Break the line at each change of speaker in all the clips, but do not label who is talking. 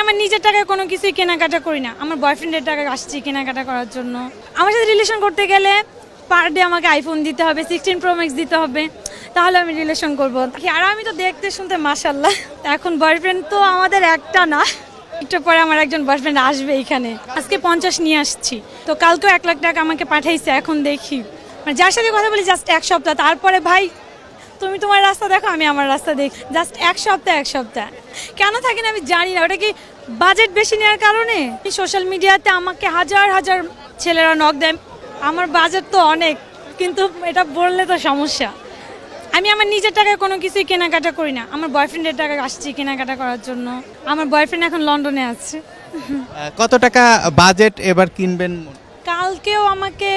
আমার নিজের টাকায় কোনো কিছুই কেনাকাটা করি না, আমার বয়ফ্রেন্ডের টাকায় আসছি কেনাকাটা করার জন্য। আমার সাথে রিলেশন করতে গেলে পার ডে আমাকে আইফোন দিতে হবে, 16 Pro Max দিতে হবে, তাহলে আমি রিলেশন করবো। আর আমি তো দেখতে শুনতে মাশাআল্লাহ। এখন বয়ফ্রেন্ড তো আমাদের একটা না, একটু পরে আমার একজন বয়ফ্রেন্ড আসবে এখানে। আজকে 50 নিয়ে আসছি, তো কালকেও 1 লাখ টাকা আমাকে পাঠাইছে। এখন দেখি, মানে যার সাথে কথা বলি জাস্ট 1 সপ্তাহ, তারপরে ভাই তুমি তোমার রাস্তা দেখো, আমি আমার রাস্তা দেখি। জাস্ট 1 সপ্তাহ কেন থাকি না আমি জানি না। ওটা কি বাজেট বেশি নেওয়ার কারণে? সোশ্যাল মিডিয়াতে আমাকে হাজার হাজার ছেলেরা নক দেয়। আমার বাজেট তো অনেক, কিন্তু এটা বললে তো সমস্যা। আমি আমার নিজের টাকায় কোনো কিছুই কেনাকাটা করি না, আমার বয়ফ্রেন্ডের টাকায় আসছি কেনাকাটা করার জন্য। আমার বয়ফ্রেন্ড এখন লন্ডনে আছে।
কত টাকা বাজেট এবার কিনবেন?
কালকেও আমাকে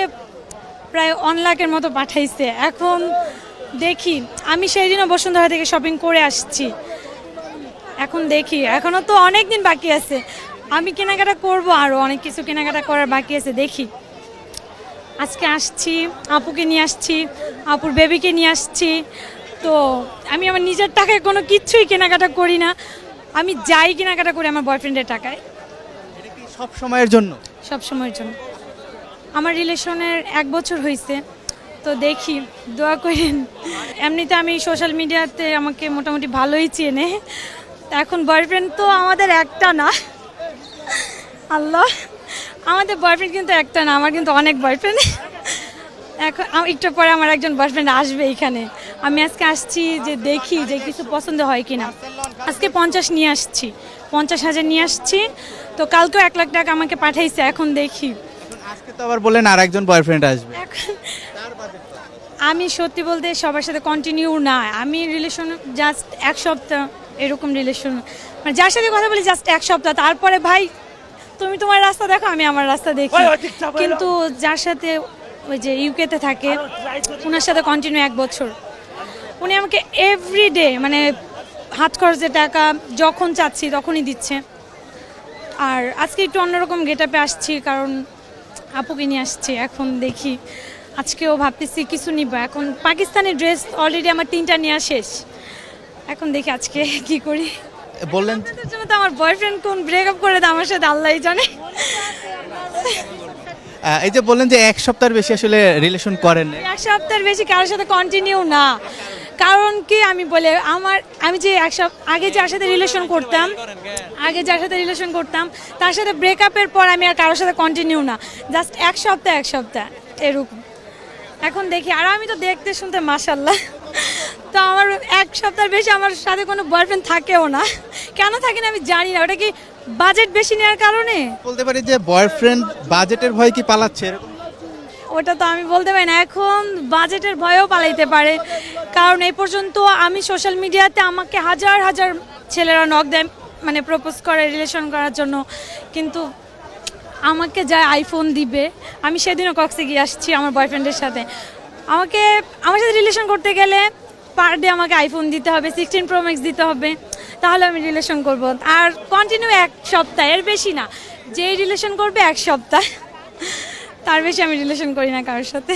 প্রায় 1 লাখের মতো পাঠাইছে। এখন দেখি, আমি সেই দিনও বসুন্ধরা থেকে শপিং করে আসছি। এখন দেখি, এখনও তো অনেক দিন বাকি আছে, আমি কেনাকাটা করব, আরও অনেক কিছু কেনাকাটা করার বাকি আছে। দেখি, আজকে আসছি, আপুকে নিয়ে আসছি, আপুর বেবিকে নিয়ে আসছি। তো আমি আমার নিজের টাকায় কোনো কিছুই কেনাকাটা করি না, আমি যাই কেনাকাটা করি আমার বয়ফ্রেন্ডের টাকায়।
এটা কি সব সময়ের জন্য?
সব সময়ের জন্য। আমার রিলেশনের 1 বছর হয়েছে, তো দেখি, দোয়া করেন। এমনিতে আমি সোশ্যাল মিডিয়াতে আমাকে মোটামুটি ভালোই চেনে। এখন বয়ফ্রেন্ড তো আমাদের একটা না, আল্লাহ, আমাদের বয়ফ্রেন্ড কিন্তু একটা না, আমার কিন্তু অনেক বয়ফ্রেন্ড। এখন একটু পরে আমার একজন বয়ফ্রেন্ড আসবে এখানে। আমি আজকে আসছি যে দেখি যে কিছু পছন্দ হয় কিনা। আজকে 50 নিয়ে আসছি, 50,000 নিয়ে আসছি, তো কালকেও 1 লাখ টাকা আমাকে পাঠাইছে। এখন দেখি,
আজকে তো আবার বলেন আর একজন বয়ফ্রেন্ড আসবে।
এখন আমি সত্যি বলতে সবার সাথে কন্টিনিউ না, আমি রিলেশন জাস্ট 1 সপ্তাহ এরকম রিলেশন, মানে যার সাথে কথা বলি জাস্ট 1 সপ্তাহ, তারপরে ভাই তুমি তোমার রাস্তা দেখো, আমি আমার রাস্তা দেখি। কিন্তু যার সাথে ওই যে ইউকেতে থাকে, ওনার সাথে কন্টিনিউ 1 বছর, উনি আমাকে এভরিডে মানে হাত খরচের টাকা যখন চাচ্ছি তখনই দিচ্ছে। আর আজকে একটু অন্যরকম গেটআপে আসছি, কারণ আপুকে নিয়ে আসছি। এখন দেখি, আজকেও ভাবতেছি কিছু নিব। এখন পাকিস্তানি ড্রেস অলরেডি আমার 3টা নেওয়া শেষ। এখন দেখি আজকে কি করি।
বললেন
আপনাদের জন্য তো আমার বয়ফ্রেন্ড কোন ব্রেকআপ করে দেয় আমার সাথে, আল্লাহই জানে।
এই যে বললেন যে 1 সপ্তাহের বেশি আসলে রিলেশন করেন না।
1 সপ্তাহের বেশি কারোর সাথে কন্টিনিউ না, কারণ কি আমি বলে আমি যে আগে যার সাথে রিলেশন করতাম তার সাথে ব্রেকআপের পর আমি আর কারোর সাথে কন্টিনিউ না, জাস্ট 1 সপ্তাহ এরকম। এখন দেখি, আর আমি তো দেখতে শুনতে মাশাআল্লাহ, তো আমার 1 সপ্তাহের বেশি আমার সাথে কোনো বয়ফ্রেন্ড থাকেও না। কেন থাকি না আমি জানি না। ওটা কি বাজেট বেশি নেওয়ার কারণে?
বলতে পারি যে বয়ফ্রেন্ড বাজেটের ভয় কি পালাচ্ছে এরকম?
ওটা তো আমি বলতে পারি না, এখন বাজেটের ভয়েও পালাইতে পারে। কারণ এই পর্যন্ত আমি সোশ্যাল মিডিয়াতে আমাকে হাজার হাজার ছেলেরা নক দেয়, মানে প্রপোজ করে রিলেশন করার জন্য, কিন্তু আমাকে যা আইফোন দিবে। আমি সেদিনও কক্সে গিয়ে আসছি আমার বয়ফ্রেন্ডের সাথে। আমার সাথে রিলেশন করতে গেলে পার ডে আমাকে আইফোন দিতে হবে, 16 Pro Max দিতে হবে, তাহলে আমি রিলেশন করব। আর কন্টিনিউ 1 সপ্তাহ, এর বেশি না। যেই রিলেশন করবে 1 সপ্তাহ, তার বেশি আমি রিলেশন করি না কারোর সাথে।